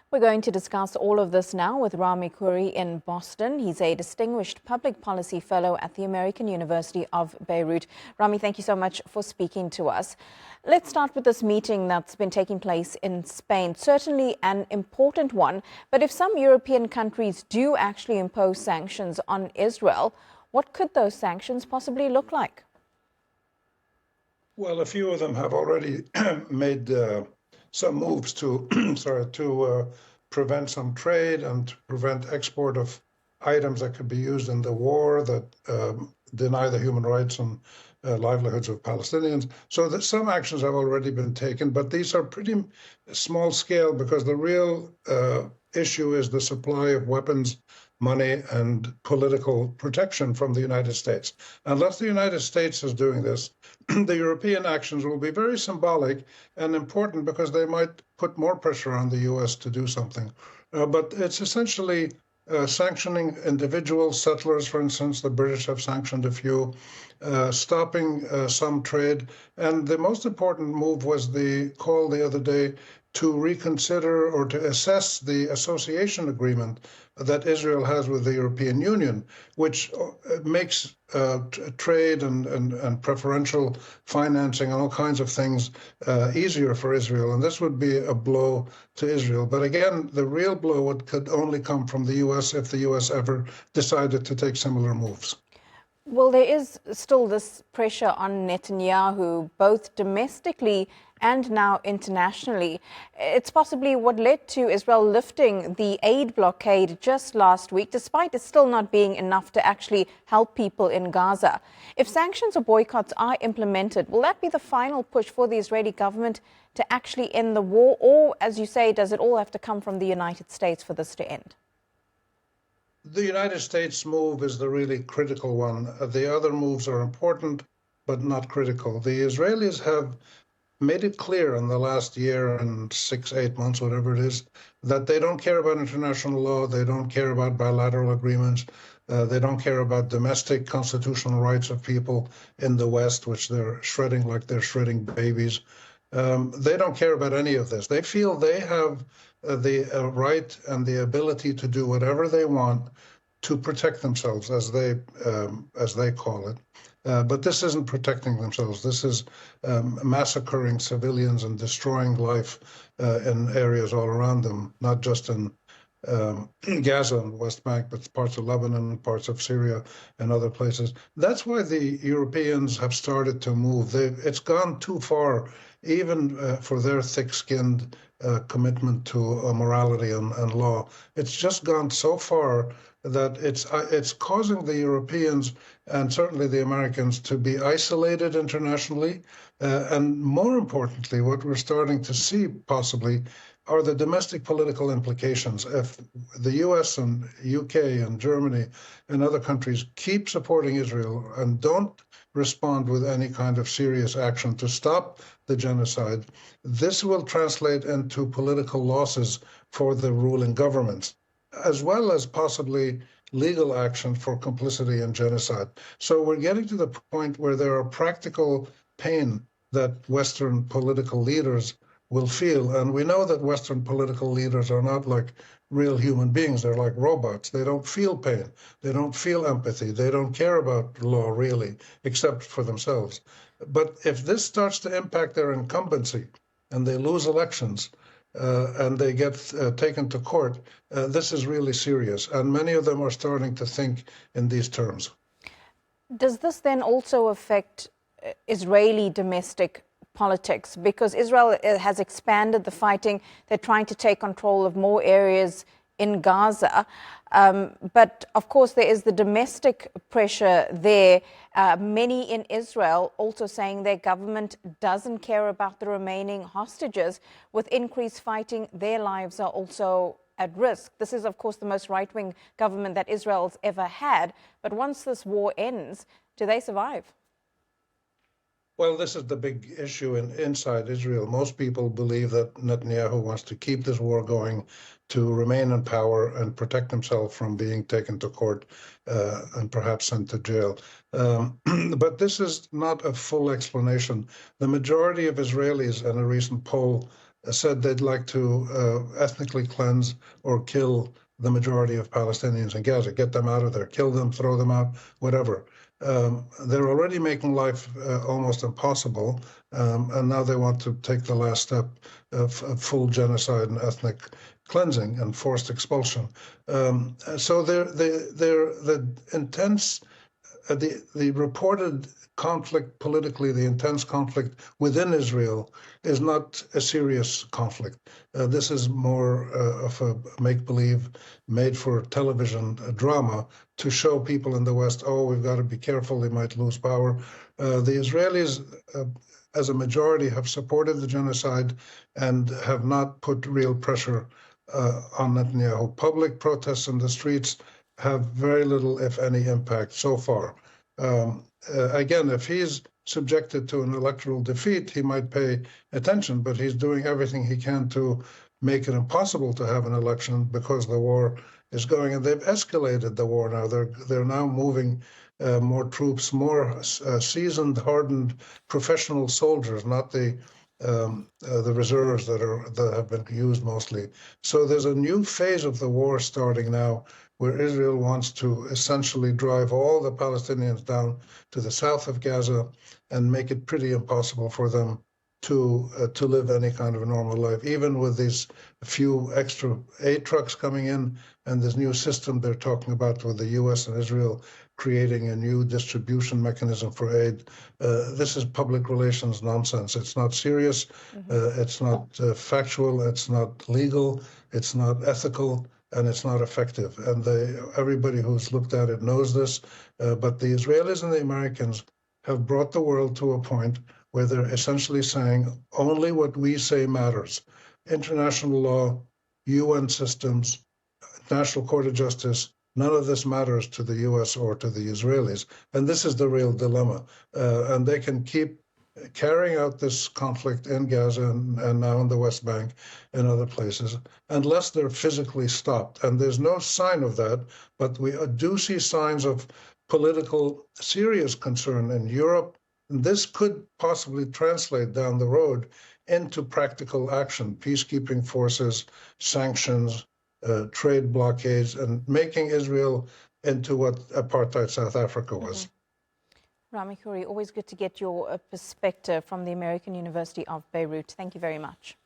We're going to discuss all of this now with Rami Khouri in Boston. He's a distinguished public policy fellow at the American University of Beirut. Rami, thank you so much for speaking to us. Let's start with this meeting that's been taking place in Spain. Certainly an important one, but if some European countries do actually impose sanctions on Israel, what could those sanctions possibly look like? Well, a few of them have already made some moves to prevent some trade and to prevent export of items that could be used in the war that deny the human rights and livelihoods of Palestinians. So that some actions have already been taken, but these are pretty small scale because the real issue is the supply of weapons, money, and political protection from the United States. Unless the United States is doing this, the European actions will be very symbolic and important because they might put more pressure on the U.S. to do something. But it's essentially sanctioning individual settlers, for instance. The British have sanctioned a few, stopping some trade. And the most important move was the call the other day to reconsider or to assess the association agreement that Israel has with the European Union, which makes trade and preferential financing and all kinds of things easier for Israel. And this would be a blow to Israel. But again, the real blow could only come from the U.S. if the U.S. ever decided to take similar moves. Well, there is still this pressure on Netanyahu, both domestically and now internationally. It's possibly what led to Israel lifting the aid blockade just last week, despite it still not being enough to actually help people in Gaza. If sanctions or boycotts are implemented, will that be the final push for the Israeli government to actually end the war? Or, as you say, does it all have to come from the United States for this to end? The United States move is the really critical one. The other moves are important, but not critical. The Israelis have made it clear in the last year and 6-8 months, whatever it is, that they don't care about international law, they don't care about bilateral agreements, they don't care about domestic constitutional rights of people in the West, which they're shredding like they're shredding babies. They don't care about any of this. They feel they have the right and the ability to do whatever they want to protect themselves, as they call it. But this isn't protecting themselves. This is massacring civilians and destroying life in areas all around them, not just in Gaza and West Bank, but parts of Lebanon, parts of Syria, and other places. That's why the Europeans have started to move. It's gone too far, even for their thick-skinned commitment to morality and law. It's just gone so far that it's causing the Europeans and certainly the Americans to be isolated internationally. And more importantly, what we're starting to see possibly are the domestic political implications. If the US and UK and Germany and other countries keep supporting Israel and don't respond with any kind of serious action to stop the genocide, this will translate into political losses for the ruling governments, as well as possibly legal action for complicity in genocide. So we're getting to the point where there are practical pain that Western political leaders will feel. And we know that Western political leaders are not like real human beings. They're like robots. They don't feel pain. They don't feel empathy. They don't care about law, really, except for themselves. But if this starts to impact their incumbency and they lose elections, and they get taken to court, this is really serious. And many of them are starting to think in these terms. Does this then also affect Israeli domestic politics? Because Israel has expanded the fighting. They're trying to take control of more areas in Gaza. But of course, there is the domestic pressure there. Many in Israel also saying their government doesn't care about the remaining hostages. With increased fighting, their lives are also at risk. This is, of course, the most right-wing government that Israel's ever had. But once this war ends, do they survive? Well, this is the big issue inside Israel. Most people believe that Netanyahu wants to keep this war going, to remain in power and protect himself from being taken to court and perhaps sent to jail. But this is not a full explanation. The majority of Israelis in a recent poll said they'd like to ethnically cleanse or kill the majority of Palestinians in Gaza, get them out of there, kill them, throw them out, whatever. They're already making life almost impossible, and now they want to take the last step of full genocide and ethnic cleansing and forced expulsion. So the intense, the reported conflict politically, the intense conflict within Israel is not a serious conflict. This is more of a make-believe, made-for-television drama to show people in the West, oh, we've got to be careful, they might lose power. The Israelis, as a majority, have supported the genocide and have not put real pressure on Netanyahu. Public protests in the streets have very little, if any, impact so far. Again, if he's subjected to an electoral defeat, he might pay attention, but he's doing everything he can to make it impossible to have an election because the war is going, and they've escalated the war now. They're now moving more troops, more seasoned, hardened, professional soldiers, not the reserves that have been used mostly. So there's a new phase of the war starting now, where Israel wants to essentially drive all the Palestinians down to the south of Gaza and make it pretty impossible for them to live any kind of a normal life, even with these few extra aid trucks coming in and this new system they're talking about with the US and Israel creating a new distribution mechanism for aid. This is public relations nonsense. It's not serious, it's not factual, it's not legal, it's not ethical, and it's not effective. And everybody who's looked at it knows this, but the Israelis and the Americans have brought the world to a point where they're essentially saying only what we say matters. International law, UN systems, National Court of Justice, none of this matters to the US or to the Israelis. And this is the real dilemma. And they can keep carrying out this conflict in Gaza and now in the West Bank and other places, unless they're physically stopped. And there's no sign of that, but we do see signs of political serious concern in Europe. And this could possibly translate down the road into practical action, peacekeeping forces, sanctions, trade blockades, and making Israel into what apartheid South Africa was. Rami Khouri, always good to get your perspective from the American University of Beirut. Thank you very much.